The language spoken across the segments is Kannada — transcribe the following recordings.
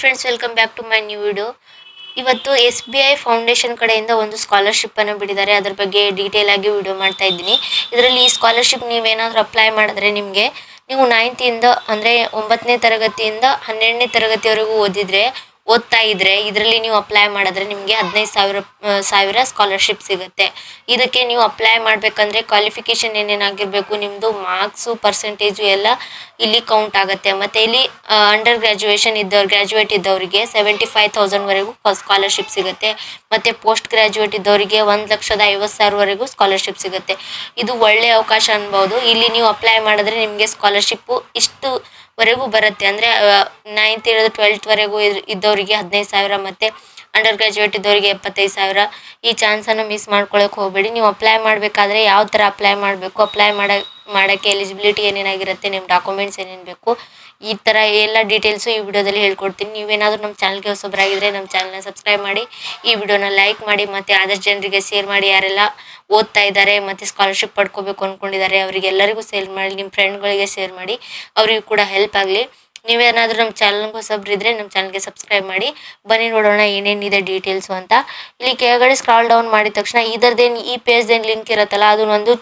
Friends, welcome back to my new video. ಇವತ್ತು SBI ಫೌಂಡೇಶನ್ ಕಡೆಯಿಂದ ಒಂದು ಸ್ಕಾಲರ್ಶಿಪ್ ಅನ್ನು ಬಿಟ್ಟಿದ್ದಾರೆ. ಅದ್ರ ಬಗ್ಗೆ ಡೀಟೇಲ್ ಆಗಿ ವಿಡಿಯೋ ಮಾಡ್ತಾ ಇದ್ದೀನಿ. ಇದರಲ್ಲಿ ಈ ಸ್ಕಾಲರ್ಶಿಪ್ ನೀವೇನಾದರೂ ಅಪ್ಲೈ ಮಾಡಿದ್ರೆ ನೀವು 9th ಇಂದ ಅಂದರೆ 9ನೇ ತರಗತಿಯಿಂದ 12ನೇ ತರಗತಿವರೆಗೂ ಓದ್ತಾ ಇದ್ರೆ ಇದರಲ್ಲಿ ನೀವು ಅಪ್ಲೈ ಮಾಡಿದ್ರೆ ನಿಮಗೆ 15,000 ಸ್ಕಾಲರ್ಶಿಪ್ ಸಿಗುತ್ತೆ. ಇದಕ್ಕೆ ನೀವು ಅಪ್ಲೈ ಮಾಡಬೇಕಂದ್ರೆ ಕ್ವಾಲಿಫಿಕೇಶನ್ ಏನೇನಾಗಿರಬೇಕು, ನಿಮ್ಮದು ಮಾರ್ಕ್ಸು ಪರ್ಸೆಂಟೇಜು ಎಲ್ಲ ಇಲ್ಲಿ ಕೌಂಟ್ ಆಗುತ್ತೆ. ಮತ್ತು ಇಲ್ಲಿ ಅಂಡರ್ ಗ್ರ್ಯಾಜುಯೇಟ್ ಇದ್ದವರಿಗೆ 75,000ವರೆಗೂ ಸ್ಕಾಲರ್ಶಿಪ್ ಸಿಗುತ್ತೆ. ಮತ್ತು ಪೋಸ್ಟ್ ಗ್ರ್ಯಾಜುಯೇಟ್ ಇದ್ದವರಿಗೆ 1,50,000ವರೆಗೂ ಸ್ಕಾಲರ್ಶಿಪ್ ಸಿಗುತ್ತೆ. ಇದು ಒಳ್ಳೆಯ ಅವಕಾಶ ಅನ್ಬೋದು. ಇಲ್ಲಿ ನೀವು ಅಪ್ಲೈ ಮಾಡಿದ್ರೆ ನಿಮಗೆ ಸ್ಕಾಲರ್ಶಿಪ್ಪು ಇಷ್ಟುವರೆಗೂ ಬರುತ್ತೆ. ಅಂದರೆ 9th ಇರೋದು 12th ಇದ್ದವರಿಗೆ 15,000 ಮತ್ತು ಅಂಡರ್ ಗ್ರ್ಯಾಜುಯೇಟ್ ಇದ್ದವರಿಗೆ 75,000. ಈ ಚಾನ್ಸನ್ನು ಮಿಸ್ ಮಾಡ್ಕೊಳ್ಳೋಕೆ ಹೋಗಬೇಡಿ. ನೀವು ಅಪ್ಲೈ ಮಾಡಬೇಕಾದ್ರೆ ಯಾವ ಥರ ಅಪ್ಲೈ ಮಾಡಬೇಕು, ಅಪ್ಲೈ ಮಾಡೋಕ್ಕೆ ಎಲಿಜಿಬಿಲಿಟಿ ಏನೇನಾಗಿರುತ್ತೆ, ನಿಮ್ಮ ಡಾಕ್ಯುಮೆಂಟ್ಸ್ ಏನೇನು ಬೇಕು, ಈ ಥರ ಎಲ್ಲ ಡೀಟೇಲ್ಸು ಈ ವಿಡಿಯೋದಲ್ಲಿ ಹೇಳ್ಕೊಡ್ತೀನಿ. ನೀವೇನಾದರೂ ನಮ್ಮ ಚಾನಲ್ಗೆ ಹೊಸಬರಾಗಿದ್ದರೆ ನಮ್ಮ ಚಾನಲ್ನ ಸಬ್ಸ್ಕ್ರೈಬ್ ಮಾಡಿ, ಈ ವಿಡಿಯೋನ ಲೈಕ್ ಮಾಡಿ ಮತ್ತು ಆದಷ್ಟು ಜನರಿಗೆ ಶೇರ್ ಮಾಡಿ. ಯಾರೆಲ್ಲ ಓದ್ತಾ ಇದ್ದಾರೆ ಮತ್ತು ಸ್ಕಾಲರ್ಶಿಪ್ ಪಡ್ಕೋಬೇಕು ಅಂದ್ಕೊಂಡಿದ್ದಾರೆ ಅವರಿಗೆಲ್ಲರಿಗೂ ಶೇರ್ ಮಾಡಿ, ನಿಮ್ಮ ಫ್ರೆಂಡ್ಗಳಿಗೆ ಶೇರ್ ಮಾಡಿ, ಅವರಿಗೂ ಕೂಡ ಹೆಲ್ಪ್ ಆಗಲಿ. ನೀವೇನಾದರೂ ನಮ್ಮ ಚಾನಲ್ಗೆ ಹೊಸಬ್ರಿದ್ರೆ ನಮ್ಮ ಚಾನಲ್ಗೆ ಸಬ್ಸ್ಕ್ರೈಬ್ ಮಾಡಿ. ಬನ್ನಿ ನೋಡೋಣ ಏನೇನಿದೆ ಡೀಟೇಲ್ಸು ಅಂತ. ಇಲ್ಲಿ ಕೆಳಗಡೆ ಸ್ಕ್ರಾಲ್ ಡೌನ್ ಮಾಡಿದ ತಕ್ಷಣ ಈ ಪೇಜ್ದೇನು ಲಿಂಕ್ ಇರುತ್ತಲ್ಲ, ಅದನ್ನೊಂದು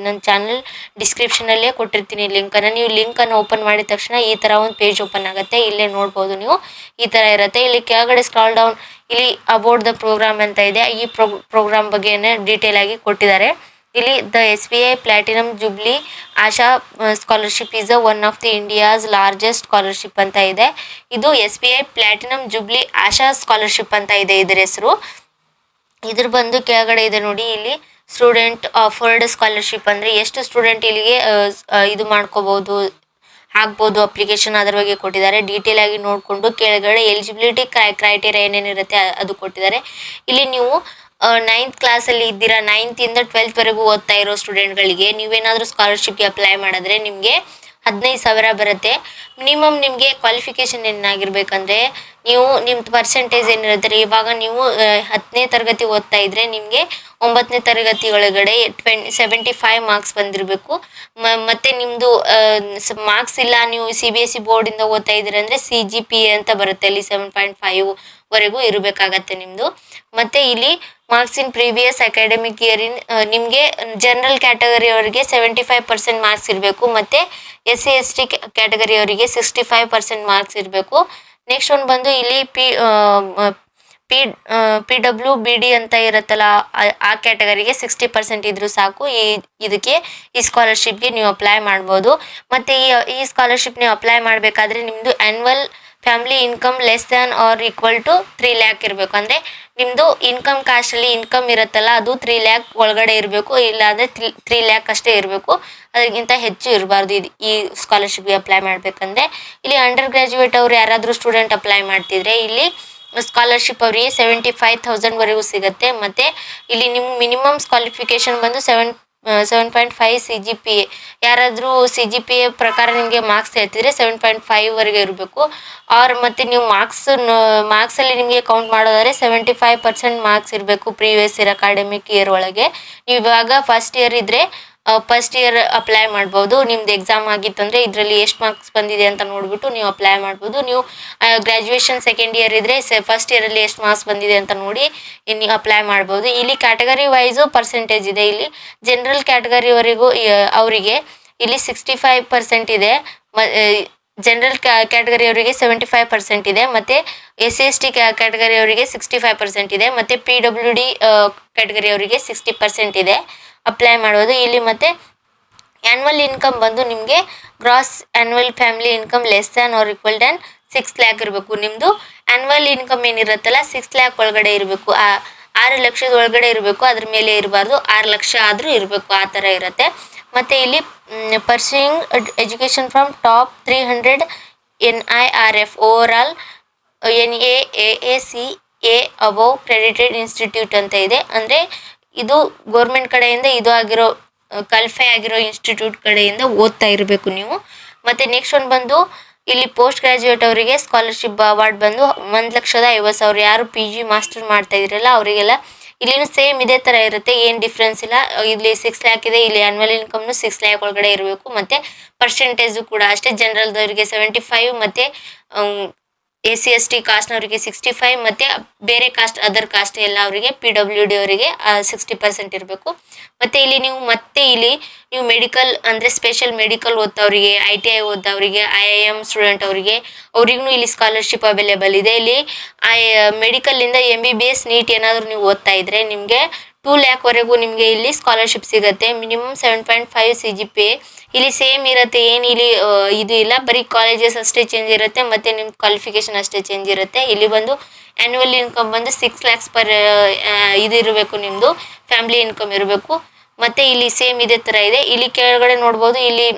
ನನ್ನ ಚಾನಲ್ ಡಿಸ್ಕ್ರಿಪ್ಷನಲ್ಲೇ ಕೊಟ್ಟಿರ್ತೀನಿ ಲಿಂಕನ್ನು. ನೀವು ಲಿಂಕನ್ನು ಓಪನ್ ಮಾಡಿದ ತಕ್ಷಣ ಈ ಥರ ಒಂದು ಪೇಜ್ ಓಪನ್ ಆಗುತ್ತೆ. ಇಲ್ಲೇ ನೋಡ್ಬೋದು ನೀವು, ಈ ಥರ ಇರುತ್ತೆ. ಇಲ್ಲಿ ಕೆಳಗಡೆ ಸ್ಕ್ರಾಲ್ ಡೌನ್ ಇಲ್ಲಿ ಅಬೌಟ್ ದ ಪ್ರೋಗ್ರಾಮ್ ಅಂತ ಇದೆ. ಈ ಪ್ರೋಗ್ರಾಮ್ ಬಗ್ಗೆ ಡೀಟೇಲ್ ಆಗಿ ಕೊಟ್ಟಿದ್ದಾರೆ. ಇಲ್ಲಿ the SBI platinum jubilee Asha scholarship is one of the India's largest scholarship ಅಂತ ಇದೆ. ಇದು SBI platinum jubilee Asha scholarship ಅಂತ ಇದೆ ಇದರ ಹೆಸರು. ಇದ್ರ ಬಂದು ಕೆಳಗಡೆ ಇದೆ ನೋಡಿ, ಇಲ್ಲಿ ಸ್ಟೂಡೆಂಟ್ ಆಫರ್ಡ್ ಸ್ಕಾಲರ್ಶಿಪ್ ಅಂದರೆ ಎಷ್ಟು ಸ್ಟೂಡೆಂಟ್ ಇಲ್ಲಿಗೆ ಇದು ಮಾಡ್ಕೋಬಹುದು, ಹಾಕ್ಬೋದು ಅಪ್ಲಿಕೇಶನ್, ಅದರ ಬಗ್ಗೆ ಕೊಟ್ಟಿದ್ದಾರೆ. ಡೀಟೇಲ್ ಆಗಿ ನೋಡಿಕೊಂಡು ಕೆಳಗಡೆ ಎಲಿಜಿಬಿಲಿಟಿ ಕ್ರೈಟೇರಿಯಾ ಏನೇನಿರುತ್ತೆ ಅದು ಕೊಟ್ಟಿದ್ದಾರೆ. ಇಲ್ಲಿ ನೀವು 9th ಕ್ಲಾಸಲ್ಲಿ ಇದ್ದೀರಾ, 9th ಇಂದ 12th ಓದ್ತಾ ಇರೋ ಸ್ಟೂಡೆಂಟ್ಗಳಿಗೆ ನೀವೇನಾದರೂ ಸ್ಕಾಲರ್ಶಿಪ್ಗೆ ಅಪ್ಲೈ ಮಾಡಿದ್ರೆ ನಿಮಗೆ 15,000 ಬರುತ್ತೆ. ಮಿನಿಮಮ್ ನಿಮಗೆ ಕ್ವಾಲಿಫಿಕೇಷನ್ ಏನಾಗಿರ್ಬೇಕಂದ್ರೆ ನೀವು ನಿಮ್ಮ ಪರ್ಸೆಂಟೇಜ್ ಏನಿರುತ್ತೆ, ಇವಾಗ ನೀವು 10ನೇ ತರಗತಿ ಓದ್ತಾ ಇದ್ದರೆ ನಿಮಗೆ 9ನೇ ತರಗತಿ ಒಳಗಡೆ 75 ಮಾರ್ಕ್ಸ್ ಬಂದಿರಬೇಕು. ಮತ್ತು ನಿಮ್ಮದು ಮಾರ್ಕ್ಸ್ ಇಲ್ಲ, ನೀವು CBSE ಬೋರ್ಡಿಂದ ಓದ್ತಾ ಇದ್ದೀರಿ ಅಂದರೆ CGPA ಅಂತ ಬರುತ್ತೆ, ಅಲ್ಲಿ 7.5ವರೆಗೂ ಇರಬೇಕಾಗತ್ತೆ ನಿಮ್ಮದು. ಮತ್ತು ಇಲ್ಲಿ marks in previous academic year ನಿಮಗೆ ಜನರಲ್ ಕ್ಯಾಟಗರಿಯವರಿಗೆ 75% ಮಾರ್ಕ್ಸ್ ಇರಬೇಕು. ಮತ್ತು SC ST ಕ್ಯಾಟಗರಿಯವರಿಗೆ 65% ಮಾರ್ಕ್ಸ್ ಇರಬೇಕು. ನೆಕ್ಸ್ಟ್ ಒಂದು ಬಂದು ಇಲ್ಲಿ PWBD ಅಂತ ಇರುತ್ತಲ್ಲ, ಆ ಕ್ಯಾಟಗರಿಗೆ 60% ಇದ್ರೂ ಸಾಕು. ಇದಕ್ಕೆ ಈ ಸ್ಕಾಲರ್ಶಿಪ್ಗೆ ನೀವು ಅಪ್ಲೈ ಮಾಡ್ಬೋದು. ಮತ್ತು ಈ ಸ್ಕಾಲರ್ಶಿಪ್ ನೀವು ಅಪ್ಲೈ ಮಾಡಬೇಕಾದ್ರೆ ನಿಮ್ಮದು annual family income less than or equal to 3 lakh ಇರಬೇಕು. ಅಂದರೆ ನಿಮ್ಮದು ಇನ್ಕಮ್ ಕಾಸ್ಟಲ್ಲಿ ಇನ್ಕಮ್ ಇರುತ್ತಲ್ಲ, ಅದು 3 lakh ಒಳಗಡೆ ಇರಬೇಕು. ಇಲ್ಲಾಂದರೆ 3 lakh ಅಷ್ಟೇ ಇರಬೇಕು, ಅದಕ್ಕಿಂತ ಹೆಚ್ಚು ಇರಬಾರ್ದು ಈ ಸ್ಕಾಲರ್ಶಿಪ್ಗೆ ಅಪ್ಲೈ ಮಾಡಬೇಕಂದ್ರೆ. ಇಲ್ಲಿ ಅಂಡರ್ ಗ್ರ್ಯಾಜುಯೇಟ್ ಅವ್ರು ಯಾರಾದರೂ ಸ್ಟೂಡೆಂಟ್ ಅಪ್ಲೈ ಮಾಡ್ತಿದ್ರೆ ಇಲ್ಲಿ ಸ್ಕಾಲರ್ಶಿಪ್ ಅವರಿಗೆ 75,000ವರೆಗೂ ಸಿಗುತ್ತೆ. ಮತ್ತು ಇಲ್ಲಿ ನಿಮ್ಮ ಮಿನಿಮಮ್ ಕ್ವಾಲಿಫಿಕೇಷನ್ ಬಂದು 7.5 CGPA. ಯಾರಾದರೂ CGPA ಪ್ರಕಾರ ನಿಮಗೆ ಮಾರ್ಕ್ಸ್ ಹೇಳ್ತಿದ್ರೆ 7.5ವರೆಗೆ ಇರಬೇಕು. ಮತ್ತು ನೀವು ಮಾರ್ಕ್ಸಲ್ಲಿ ನಿಮಗೆ ಕೌಂಟ್ ಮಾಡೋದಾದರೆ 75% ಮಾರ್ಕ್ಸ್ ಇರಬೇಕು ಪ್ರೀವಿಯಸ್ ಇಯರ್ ಅಕಾಡೆಮಿಕ್ ಇಯರ್ ಒಳಗೆ. ನೀವು ಇವಾಗ ಫಸ್ಟ್ ಇಯರ್ ಇದ್ದರೆ ಫಸ್ಟ್ ಇಯರ್ ಅಪ್ಲೈ ಮಾಡ್ಬೋದು. ನಿಮ್ದು ಎಕ್ಸಾಮ್ ಆಗಿತ್ತು ಅಂದರೆ ಇದರಲ್ಲಿ ಎಷ್ಟು ಮಾರ್ಕ್ಸ್ ಬಂದಿದೆ ಅಂತ ನೋಡಿಬಿಟ್ಟು ನೀವು ಅಪ್ಲೈ ಮಾಡ್ಬೋದು. ನೀವು ಗ್ರ್ಯಾಜುಯೇಷನ್ ಸೆಕೆಂಡ್ ಇಯರ್ ಇದ್ದರೆ ಫಸ್ಟ್ ಇಯರಲ್ಲಿ ಎಷ್ಟು ಮಾರ್ಕ್ಸ್ ಬಂದಿದೆ ಅಂತ ನೋಡಿ ನೀವು ಅಪ್ಲೈ ಮಾಡ್ಬೋದು. ಇಲ್ಲಿ ಕ್ಯಾಟಗರಿ ವೈಸು ಪರ್ಸೆಂಟೇಜ್ ಇದೆ. ಇಲ್ಲಿ ಜನರಲ್ ಕ್ಯಾಟಗರಿವರೆಗೂ ಅವರಿಗೆ ಇಲ್ಲಿ 65% ಇದೆ, ಜನರಲ್ ಕ್ಯಾಟಗರಿಯವರಿಗೆ 75% ಇದೆ, ಮತ್ತು SC ST ಕ್ಯಾಟಗರಿಯವರಿಗೆ 65% ಇದೆ, ಮತ್ತು PWD ಕ್ಯಾಟಗರಿಯವರಿಗೆ 60% ಇದೆ. ಅಪ್ಲೈ ಮಾಡೋದು ಇಲ್ಲಿ. ಮತ್ತು ಆ್ಯನ್ಯುವಲ್ ಇನ್ಕಮ್ ಬಂದು ನಿಮಗೆ gross annual family income less than or equal than 6 lakh ಇರಬೇಕು. ನಿಮ್ಮದು ಆ್ಯನ್ಯುವಲ್ ಇನ್ಕಮ್ ಏನಿರುತ್ತಲ್ಲ 6 lakh ಒಳಗಡೆ ಇರಬೇಕು, 6 ಲಕ್ಷದ ಒಳಗಡೆ ಇರಬೇಕು, ಅದ್ರ ಮೇಲೆ ಇರಬಾರ್ದು. 6 ಲಕ್ಷ ಆದರೂ ಇರಬೇಕು, ಆ ಥರ ಇರುತ್ತೆ. ಮತ್ತು ಇಲ್ಲಿ pursuing education from top 300 NIRF overall NAACA above credited institute ಅಂತ ಇದೆ. ಅಂದರೆ ಇದು ಗೌರ್ಮೆಂಟ್ ಕಡೆಯಿಂದ ಇದು ಆಗಿರೋ ಕ್ವಾಲಿಫೈ ಆಗಿರೋ ಇನ್ಸ್ಟಿಟ್ಯೂಟ್ ಕಡೆಯಿಂದ ಓದ್ತಾ ಇರಬೇಕು ನೀವು. ಮತ್ತು ನೆಕ್ಸ್ಟ್ ಒಂದು ಬಂದು ಇಲ್ಲಿ ಪೋಸ್ಟ್ ಗ್ರ್ಯಾಜುಯೇಟ್ ಅವರಿಗೆ ಸ್ಕಾಲರ್ಶಿಪ್ ಅವಾರ್ಡ್ ಬಂದು 1,50,000. ಯಾರು PG ಮಾಸ್ಟರ್ ಮಾಡ್ತಾ ಇದ್ರಲ್ಲ ಅವರಿಗೆಲ್ಲ ಇಲ್ಲಿನೂ ಸೇಮ್ ಇದೇ ಥರ ಇರುತ್ತೆ, ಏನು ಡಿಫ್ರೆನ್ಸ್ ಇಲ್ಲ. ಇಲ್ಲಿ 6 lakh ಇದೆ, ಇಲ್ಲಿ ಆ್ಯನ್ಯುವಲ್ ಇನ್ಕಮ್ನು 6 lakh ಒಳಗಡೆ ಇರಬೇಕು. ಮತ್ತು ಪರ್ಸೆಂಟೇಜು ಕೂಡ ಅಷ್ಟೇ, ಜನರಲ್ದವರಿಗೆ 75 ಮತ್ತು SC ST ಕಾಸ್ಟ್ನವರಿಗೆ 65 ಮತ್ತು ಬೇರೆ ಕಾಸ್ಟ್ ಅದರ್ ಕಾಸ್ಟ್ ಎಲ್ಲ ಅವರಿಗೆ PWD ಅವರಿಗೆ 60% ಇರಬೇಕು. ಮತ್ತು ಇಲ್ಲಿ ನೀವು ಮೆಡಿಕಲ್ ಅಂದರೆ ಸ್ಪೆಷಲ್ ಮೆಡಿಕಲ್ ಓದ್ದವರಿಗೆ, ITI ಓದ್ದವರಿಗೆ, IIM ಸ್ಟೂಡೆಂಟ್ ಅವ್ರಿಗೂ ಇಲ್ಲಿ ಸ್ಕಾಲರ್ಶಿಪ್ ಅವೈಲೇಬಲ್ ಇದೆ. ಇಲ್ಲಿ ಮೆಡಿಕಲ್ಲಿಂದ MBBS ನೀಟ್ ಏನಾದರೂ ನೀವು ಓದ್ತಾ ಇದ್ರೆ ನಿಮಗೆ 2 ಲ್ಯಾಕ್ವರೆಗೂ ನಿಮಗೆ ಇಲ್ಲಿ ಸ್ಕಾಲರ್ಶಿಪ್ ಸಿಗುತ್ತೆ. ಮಿನಿಮಮ್ 7.5 CGPA ಇಲ್ಲಿ ಸೇಮ್ ಇರುತ್ತೆ. ಏನು ಇಲ್ಲಿ ಇದು ಇಲ್ಲ, ಬರೀ ಕಾಲೇಜಸ್ ಅಷ್ಟೇ ಚೇಂಜ್ ಇರುತ್ತೆ ಮತ್ತು ನಿಮ್ಮ ಕ್ವಾಲಿಫಿಕೇಶನ್ ಅಷ್ಟೇ ಚೇಂಜ್ ಇರುತ್ತೆ. ಇಲ್ಲಿ ಬಂದು ಆ್ಯನ್ಯುವಲ್ ಇನ್ಕಮ್ ಬಂದು 6 lakhs ಪರ್ ಇದು ಇರಬೇಕು, ನಿಮ್ಮದು ಫ್ಯಾಮಿಲಿ ಇನ್ಕಮ್ ಇರಬೇಕು. ಮತ್ತು ಇಲ್ಲಿ ಸೇಮ್ ಇದೇ ಥರ ಇದೆ. ಇಲ್ಲಿ ಕೆಳಗಡೆ ನೋಡ್ಬೋದು, ಇಲ್ಲಿ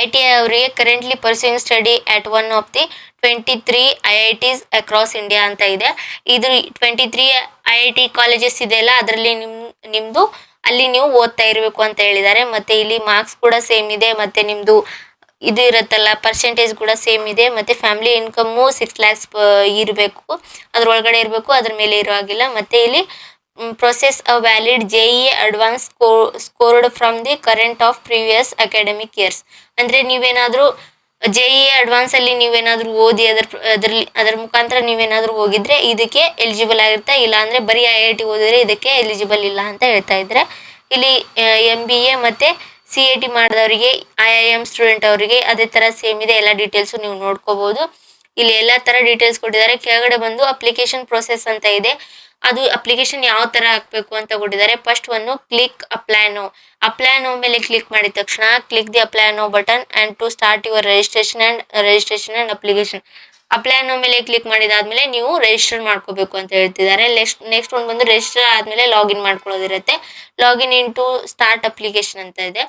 ITI ಅವರಿಗೆ currently pursuing study at one of the 23 IITs across India ಅಂತ ಇದೆ. ಇದು 23 IIT ಕಾಲೇಜಸ್ ಇದೆಯಲ್ಲ, ಅದರಲ್ಲಿ ನಿಮ್ಮದು ಅಲ್ಲಿ ನೀವು ಓದ್ತಾ ಇರಬೇಕು ಅಂತ ಹೇಳಿದ್ದಾರೆ. ಮತ್ತು ಇಲ್ಲಿ ಮಾರ್ಕ್ಸ್ ಕೂಡ ಸೇಮ್ ಇದೆ, ಮತ್ತು ನಿಮ್ಮದು ಇದು ಇರುತ್ತಲ್ಲ ಪರ್ಸೆಂಟೇಜ್ ಕೂಡ ಸೇಮ್ ಇದೆ. ಮತ್ತು ಫ್ಯಾಮಿಲಿ ಇನ್ಕಮ್ಮು 6 lakhs ಇರಬೇಕು, ಅದ್ರೊಳಗಡೆ ಇರಬೇಕು, ಅದ್ರ ಮೇಲೆ ಇರೋ ಹಾಗಿಲ್ಲ. ಮತ್ತು ಇಲ್ಲಿ process a valid JEE advance scored from the current off previous academic years. ಅಂದರೆ ನೀವೇನಾದರೂ JEE ಅಡ್ವಾನ್ಸಲ್ಲಿ ನೀವೇನಾದರೂ ಓದಿ ಅದರ ಮುಖಾಂತರ ನೀವೇನಾದರೂ ಹೋಗಿದ್ರೆ ಇದಕ್ಕೆ ಎಲಿಜಿಬಲ್ ಆಗಿರುತ್ತೆ. ಇಲ್ಲ ಅಂದರೆ ಬರೀ IIT ಓದಿದ್ರೆ ಇದಕ್ಕೆ ಎಲಿಜಿಬಲ್ ಇಲ್ಲ ಅಂತ ಹೇಳ್ತಾ ಇದ್ದಾರೆ. ಇಲ್ಲಿ MBA ಮತ್ತು CAT ಮಾಡಿದವರಿಗೆ, IIM ಸ್ಟೂಡೆಂಟ್ ಅವರಿಗೆ ಅದೇ ಥರ ಸೇಮ್ ಇದೆ. ಎಲ್ಲ ಡೀಟೇಲ್ಸು ನೀವು ನೋಡ್ಕೋಬೋದು. ಇಲ್ಲಿ ಎಲ್ಲ ಥರ ಡೀಟೇಲ್ಸ್ ಕೊಟ್ಟಿದ್ದಾರೆ. ಕೆಳಗಡೆ ಬಂದು ಅಪ್ಲಿಕೇಶನ್ ಪ್ರೊಸೆಸ್ ಅಂತ ಇದೆ. ಅದು ಅಪ್ಲಿಕೇಶನ್ ಯಾವ ಥರ ಹಾಕಬೇಕು ಅಂತ ಕೊಟ್ಟಿದ್ದಾರೆ. ಫಸ್ಟ್ ಒಂದು ಕ್ಲಿಕ್ ಅಪ್ಲೈ ನೋ ಮೇಲೆ ಕ್ಲಿಕ್ ಮಾಡಿದ ತಕ್ಷಣ click the apply now button and to start your registration and application. Apply now ಮೇಲೆ ಕ್ಲಿಕ್ ಮಾಡಿದಾದ್ಮೇಲೆ ನೀವು ರಿಜಿಸ್ಟರ್ ಮಾಡ್ಕೋಬೇಕು ಅಂತ ಹೇಳ್ತಿದ್ದಾರೆ. ನೆಕ್ಸ್ಟ್ ಒಂದು ಬಂದು ರಿಜಿಸ್ಟರ್ ಆದಮೇಲೆ ಲಾಗಿನ್ ಮಾಡ್ಕೊಳ್ಳೋದಿರುತ್ತೆ. Login in to start application ಅಂತ ಇದೆ.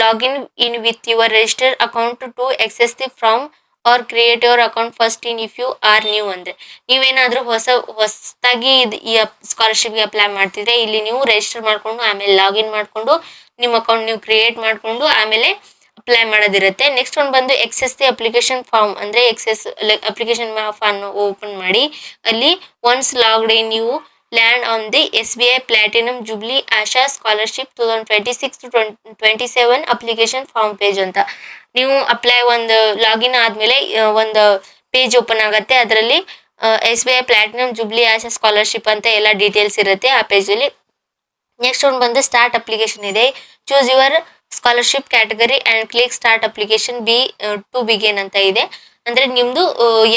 Login in with your register account to access the from or create your account first in if you are new. ಅಂದರೆ ನೀವೇನಾದರೂ ಹೊಸದಾಗಿ ಈ ಸ್ಕಾಲರ್ಶಿಪ್ಗೆ ಅಪ್ಲೈ ಮಾಡ್ತಿದ್ರೆ ಇಲ್ಲಿ ನೀವು ರಿಜಿಸ್ಟರ್ ಮಾಡಿಕೊಂಡು ಆಮೇಲೆ ಲಾಗಿನ್ ಮಾಡಿಕೊಂಡು ನಿಮ್ಮ ಅಕೌಂಟ್ ನೀವು ಕ್ರಿಯೇಟ್ ಮಾಡಿಕೊಂಡು ಆಮೇಲೆ ಅಪ್ಲೈ ಮಾಡೋದಿರುತ್ತೆ. ನೆಕ್ಸ್ಟ್ ಒಂದು ಬಂದು ಎಕ್ಸೆಸ್ ದಿ ಅಪ್ಲಿಕೇಶನ್ ಫಾರ್ಮ್, ಅಂದರೆ ಅಪ್ಲಿಕೇಶನ್ ಫಾರ್ಮ್ ಓಪನ್ ಮಾಡಿ ಅಲ್ಲಿ ಒನ್ಸ್ ಲಾಗ್ಡ್ ಇನ್ ನೀವು land on the SBI platinum jubilee Asha scholarship 2026-27 application form page ಅಂತ. ನೀವು ಒಂದು ಲಾಗಿನ್ ಆದಮೇಲೆ ಒಂದು ಪೇಜ್ ಓಪನ್ ಆಗುತ್ತೆ. ಅದರಲ್ಲಿ SBI platinum jubilee Asha scholarship ಅಂತ ಎಲ್ಲ ಡೀಟೇಲ್ಸ್ ಇರುತ್ತೆ ಆ ಪೇಜಲ್ಲಿ. ನೆಕ್ಸ್ಟ್ ಒಂದು ಬಂದು ಸ್ಟಾರ್ಟ್ ಅಪ್ಲಿಕೇಶನ್ ಇದೆ. Choose your scholarship category and click start application to begin ಅಂತ ಇದೆ. ಅಂದರೆ ನಿಮ್ಮದು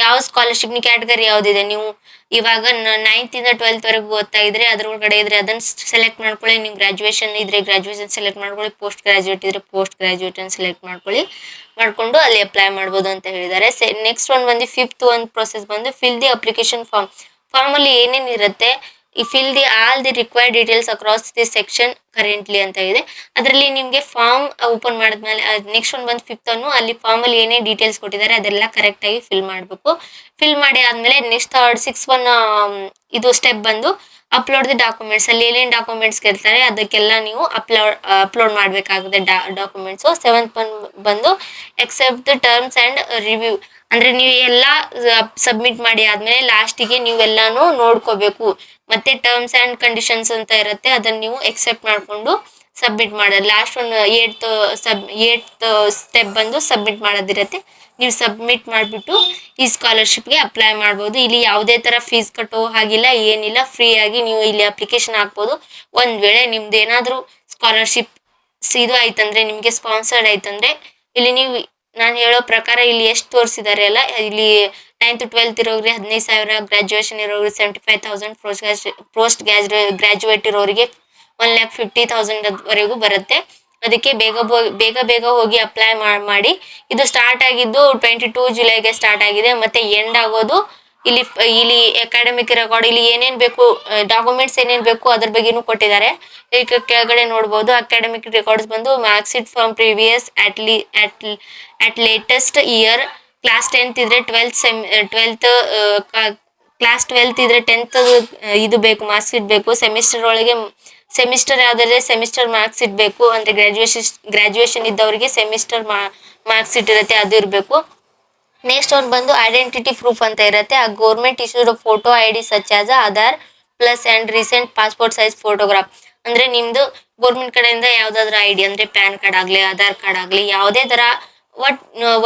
ಯಾವ ಸ್ಕಾಲರ್ಶಿಪ್ ಕ್ಯಾಟಗರಿ ಯಾವುದಿದೆ, ನೀವು ಇವಾಗ 9th ಇಂದ 12th ವರೆಗೂ ಓದ್ತಾ ಇದ್ರೆ ಅದ್ರೊಳಗಡೆ ಇದ್ರೆ ಅದನ್ನು ಸೆಲೆಕ್ಟ್ ಮಾಡ್ಕೊಳ್ಳಿ. ನೀವು ಗ್ರಾಜುಯೇಷನ್ ಇದ್ರೆ ಗ್ರಾಜುಯೇಷನ್ ಸೆಲೆಕ್ಟ್ ಮಾಡ್ಕೊಳ್ಳಿ, ಪೋಸ್ಟ್ ಗ್ರಾಜುಯೇಟ್ ಇದ್ರೆ ಪೋಸ್ಟ್ ಗ್ರಾಜುಯೇಟನ್ನು ಸೆಲೆಕ್ಟ್ ಮಾಡಿಕೊಂಡು ಅಲ್ಲಿ ಅಪ್ಲೈ ಮಾಡ್ಬೋದು ಅಂತ ಹೇಳಿದ್ದಾರೆ. ನೆಕ್ಸ್ಟ್ ಒಂದು ಬಂದು 5th ಒಂದು ಪ್ರೊಸೆಸ್ ಬಂದು ಫಿಲ್ ದಿ ಅಪ್ಲಿಕೇಶನ್ ಫಾರ್ಮಲ್ಲಿ ಏನೇನು ಇರುತ್ತೆ, ಈ fill the all the required details across the section currently ಅಂತ ಇದೆ. ಅದರಲ್ಲಿ ನಿಮಗೆ ಫಾರ್ಮ್ ಓಪನ್ ಮಾಡಿದ್ಮೇಲೆ ನೆಕ್ಸ್ಟ್ ಒಂದು ಬಂದು 5th ಅಲ್ಲಿ ಫಾರ್ಮಲ್ಲಿ ಏನೇ ಡೀಟೇಲ್ಸ್ ಕೊಟ್ಟಿದ್ದಾರೆ ಅದೆಲ್ಲ ಕರೆಕ್ಟಾಗಿ ಫಿಲ್ ಮಾಡಬೇಕು. ಫಿಲ್ ಮಾಡಿ ಆದಮೇಲೆ ನೆಕ್ಸ್ಟ್ 6 ಇದು ಸ್ಟೆಪ್ ಬಂದು ಅಪ್ಲೋಡ್ ದಿ ಡಾಕ್ಯುಮೆಂಟ್ಸ್. ಅಲ್ಲಿ ಏನೇನು ಡಾಕ್ಯುಮೆಂಟ್ಸ್ ಕೇಳ್ತಾರೆ ಅದಕ್ಕೆಲ್ಲ ನೀವು ಅಪ್ಲೋಡ್ ಮಾಡಬೇಕಾಗುತ್ತೆ ಡಾಕ್ಯುಮೆಂಟ್ಸು. 7th ಬಂದು accept the terms and review. ಅಂದರೆ ನೀವು ಎಲ್ಲ ಸಬ್ಮಿಟ್ ಮಾಡಿ ಆದಮೇಲೆ ಲಾಸ್ಟಿಗೆ ನೀವೆಲ್ಲಾನು ನೋಡ್ಕೋಬೇಕು. ಮತ್ತು ಟರ್ಮ್ಸ್ ಆ್ಯಂಡ್ ಕಂಡೀಷನ್ಸ್ ಅಂತ ಇರುತ್ತೆ, ಅದನ್ನು ನೀವು ಎಕ್ಸೆಪ್ಟ್ ಮಾಡಿಕೊಂಡು ಸಬ್ಮಿಟ್ ಮಾಡೋದು. ಲಾಸ್ಟ್ ಒಂದು 8th ಸ್ಟೆಪ್ ಬಂದು ಸಬ್ಮಿಟ್ ಮಾಡೋದಿರುತ್ತೆ. ನೀವು ಸಬ್ಮಿಟ್ ಮಾಡಿಬಿಟ್ಟು ಈ ಸ್ಕಾಲರ್ಶಿಪ್ಗೆ ಅಪ್ಲೈ ಮಾಡ್ಬೋದು. ಇಲ್ಲಿ ಯಾವುದೇ ಥರ ಫೀಸ್ ಕಟ್ಟೋ ಹಾಗಿಲ್ಲ, ಏನಿಲ್ಲ, ಫ್ರೀಯಾಗಿ ನೀವು ಇಲ್ಲಿ ಅಪ್ಲಿಕೇಶನ್ ಹಾಕ್ಬೋದು. ಒಂದು ವೇಳೆ ನಿಮ್ದು ಏನಾದರೂ ಸ್ಕಾಲರ್ಶಿಪ್ ಇದು ಆಯ್ತಂದರೆ, ನಿಮಗೆ ಸ್ಪಾನ್ಸರ್ಡ್ ಆಯ್ತಂದರೆ ಇಲ್ಲಿ ನೀವು ನಾನು ಹೇಳೋ ಪ್ರಕಾರ ಇಲ್ಲಿ ಎಷ್ಟು ತೋರಿಸಿದ್ದಾರೆ ಅಲ್ಲ, ಇಲ್ಲಿ 9th to 12th ಇರೋರಿಗೆ 15,000, ಗ್ರಾಜುಯೇಷನ್ ಇರೋರಿಗೆ 75,000, ಪೋಸ್ಟ್ ಗ್ರಾಜುಯೇಟ್ ಇರೋರಿಗೆ 1,50,000 ವರೆಗೂ ಬರುತ್ತೆ. ಅದಕ್ಕೆ ಬೇಗ ಹೋಗಿ ಅಪ್ಲೈ ಮಾಡಿ. ಇದು ಸ್ಟಾರ್ಟ್ ಆಗಿದ್ದು 22 ಜುಲೈಗೆ ಸ್ಟಾರ್ಟ್ ಆಗಿದೆ ಮತ್ತು ಎಂಡ್ ಆಗೋದು ಇಲ್ಲಿ ಅಕಾಡೆಮಿಕ್ ರೆಕಾರ್ಡ್, ಇಲ್ಲಿ ಏನೇನು ಬೇಕು ಡಾಕ್ಯುಮೆಂಟ್ಸ್ ಏನೇನು ಬೇಕು ಅದ್ರ ಬಗ್ಗೆನೂ ಕೊಟ್ಟಿದ್ದಾರೆ. ಈಗ ಕೆಳಗಡೆ ನೋಡ್ಬೋದು. ಅಕಾಡೆಮಿಕ್ ರೆಕಾರ್ಡ್ಸ್ ಬಂದು marks sheet from previous at latest year. Class 10th ಇದ್ರೆ 12th ಕ್ಲಾಸ್ 12th ಇದ್ರೆ 10th ಇದು ಬೇಕು, ಮಾರ್ಕ್ಸ್ ಶೀಟ್ ಬೇಕು. ಸೆಮಿಸ್ಟರ್ ಯಾವುದಾದ್ರೆ ಸೆಮಿಸ್ಟರ್ ಮಾರ್ಕ್ಸ್ ಶೀಟ್ ಬೇಕು. ಅಂದರೆ ಗ್ರಾಜುಯೇಷನ್ ಇದ್ದವರಿಗೆ ಸೆಮಿಸ್ಟರ್ ಮಾರ್ಕ್ಸ್ ಶೀಟ್ ಇರುತ್ತೆ, ಅದು ಇರಬೇಕು. ನೆಕ್ಸ್ಟ್ ಒಂದು ಬಂದು ಐಡೆಂಟಿಟಿ ಪ್ರೂಫ್ ಅಂತ ಇರುತ್ತೆ. ಆ government issued photo ID such as Aadhaar plus and recent passport size photograph. ಅಂದರೆ ನಿಮ್ಮದು ಗೌರ್ಮೆಂಟ್ ಕಡೆಯಿಂದ ಯಾವುದಾದ್ರೂ ID ಅಂದರೆ ಪ್ಯಾನ್ ಕಾರ್ಡ್ ಆಗಲಿ, ಆಧಾರ್ ಕಾರ್ಡ್ ಆಗಲಿ, ಯಾವುದೇ ಥರ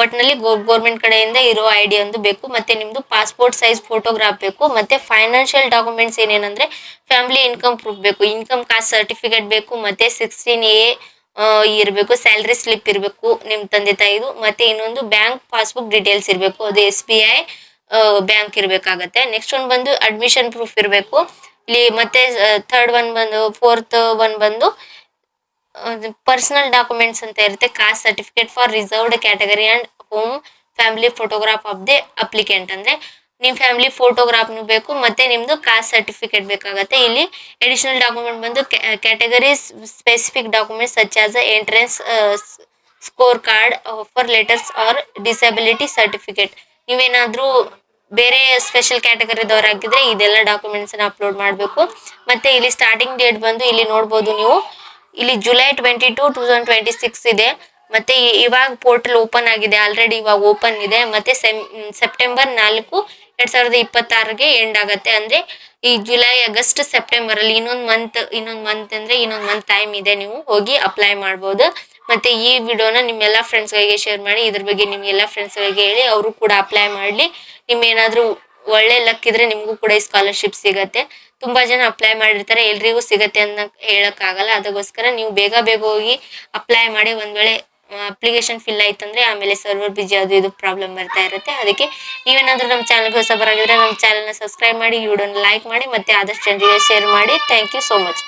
ಒಟ್ನಲ್ಲಿ ಗೌರ್ಮೆಂಟ್ ಕಡೆಯಿಂದ ಇರೋ ID ಒಂದು ಬೇಕು, ಮತ್ತೆ ನಿಮ್ದು ಪಾಸ್ಪೋರ್ಟ್ ಸೈಜ್ ಫೋಟೋಗ್ರಾಫ್ ಬೇಕು, ಮತ್ತೆ ಫೈನಾನ್ಷಿಯಲ್ ಡಾಕ್ಯುಮೆಂಟ್ಸ್ ಏನೇನಂದ್ರೆ ಫ್ಯಾಮಿಲಿ ಇನ್ಕಮ್ ಪ್ರೂಫ್ ಬೇಕು, ಇನ್ಕಮ್ ಕಾಸ್ಟ್ ಸರ್ಟಿಫಿಕೇಟ್ ಬೇಕು, ಮತ್ತೆ 16A ಇರಬೇಕು, ಸ್ಯಾಲ್ರಿ ಸ್ಲಿಪ್ ಇರಬೇಕು ನಿಮ್ಮ ತಂದೆ ತಾಯಿದು, ಮತ್ತೆ ಇನ್ನೊಂದು ಬ್ಯಾಂಕ್ ಪಾಸ್ಬುಕ್ ಡೀಟೇಲ್ಸ್ ಇರಬೇಕು, ಅದು SBI ಬ್ಯಾಂಕ್ ಇರಬೇಕಾಗತ್ತೆ. ನೆಕ್ಸ್ಟ್ ಒನ್ ಬಂದು ಅಡ್ಮಿಷನ್ ಪ್ರೂಫ್ ಇರಬೇಕು ಇಲ್ಲಿ, ಮತ್ತೆ ಫೋರ್ತ್ ಒನ್ ಬಂದು ಪರ್ಸನಲ್ ಡಾಕ್ಯುಮೆಂಟ್ಸ್ ಅಂತ ಇರುತ್ತೆ, caste certificate for reserved category and home family photograph of the applicant, ಅಂದ್ರೆ ನಿಮ್ ಫ್ಯಾಮಿಲಿ ಫೋಟೋಗ್ರಾಫ್ನು ಬೇಕು, ಮತ್ತೆ ನಿಮ್ದು ಕಾಸ್ಟ್ ಸರ್ಟಿಫಿಕೇಟ್ ಬೇಕಾಗತ್ತೆ. ಇಲ್ಲಿ ಅಡಿಷನಲ್ ಡಾಕ್ಯುಮೆಂಟ್ ಬಂದು category specific documents such as entrance score card, offer letters are disability certificate. ನೀವೇನಾದ್ರೂ ಬೇರೆ ಸ್ಪೆಷಲ್ ಕ್ಯಾಟಗರಿದವರಾಗಿದ್ರೆ ಇದೆಲ್ಲ ಡಾಕ್ಯುಮೆಂಟ್ಸ್ ಅಪ್ಲೋಡ್ ಮಾಡಬೇಕು. ಮತ್ತೆ ಇಲ್ಲಿ ಸ್ಟಾರ್ಟಿಂಗ್ ಡೇಟ್ ಬಂದು ಇಲ್ಲಿ ನೋಡ್ಬೋದು ನೀವು, ಇಲ್ಲಿ July 22, 2026 ಇದೆ. ಮತ್ತೆ ಇವಾಗ ಪೋರ್ಟಲ್ ಓಪನ್ ಆಗಿದೆ, ಆಲ್ರೆಡಿ ಇವಾಗ ಓಪನ್ ಇದೆ. ಮತ್ತೆ ಸೆಪ್ಟೆಂಬರ್ 4, 2026ಗೆ ಎಂಡ್ ಆಗತ್ತೆ. ಅಂದ್ರೆ ಈ ಜುಲೈ, ಆಗಸ್ಟ್, ಸೆಪ್ಟೆಂಬರ್ ಅಲ್ಲಿ ಇನ್ನೊಂದ್ ಮಂತ್ ಟೈಮ್ ಇದೆ, ನೀವು ಹೋಗಿ ಅಪ್ಲೈ ಮಾಡ್ಬೋದು. ಮತ್ತೆ ಈ ವಿಡಿಯೋನ ನಿಮ್ಮೆಲ್ಲಾ ಫ್ರೆಂಡ್ಸ್ ಗಳಿಗೆ ಶೇರ್ ಮಾಡಿ, ಇದ್ರ ಬಗ್ಗೆ ನಿಮ್ಗೆಲ್ಲಾ ಫ್ರೆಂಡ್ಸ್ ಗಳಿಗೆ ಹೇಳಿ ಅವರು ಕೂಡ ಅಪ್ಲೈ ಮಾಡ್ಲಿ. ಏನಾದ್ರೂ ಒಳ್ಳೆ ಲಕ್ ಇದ್ರೆ ನಿಮ್ಗೂ ಕೂಡ ಈ ಸ್ಕಾಲರ್ಶಿಪ್ ಸಿಗತ್ತೆ. ತುಂಬಾ ಜನ ಅಪ್ಲೈ ಮಾಡಿರ್ತಾರೆ, ಎಲ್ರಿಗೂ ಸಿಗತ್ತೆ ಅಂತ ಹೇಳಕ್ ಆಗಲ್ಲ. ಅದಕ್ಕೋಸ್ಕರ ನೀವು ಬೇಗ ಹೋಗಿ ಅಪ್ಲೈ ಮಾಡಿ. ಒಂದ್ ವೇಳೆ ಅಪ್ಲಿಕೇಶನ್ ಫಿಲ್ ಆಯ್ತಂದ್ರೆ ಆಮೇಲೆ ಸರ್ವರ್ ಬಿಜಿ ಅದು ಇದು ಪ್ರಾಬ್ಲಮ್ ಬರ್ತಾ ಇರುತ್ತೆ. ಅದಕ್ಕೆ ನೀವೇನಾದ್ರೂ ನಮ್ಮ ಚಾನಲ್ಗೆ ಹೊಸಬರಾಗಿದ್ರೆ ನಮ್ಮ ಚಾನಲ್ನ ಸಬ್ಸ್ಕ್ರೈಬ್ ಮಾಡಿ, ವಿಡಿಯೋನ ಲೈಕ್ ಮಾಡಿ, ಮತ್ತೆ ಆದಷ್ಟು ಜನರಿಗೆ ಶೇರ್ ಮಾಡಿ. Thank you so much.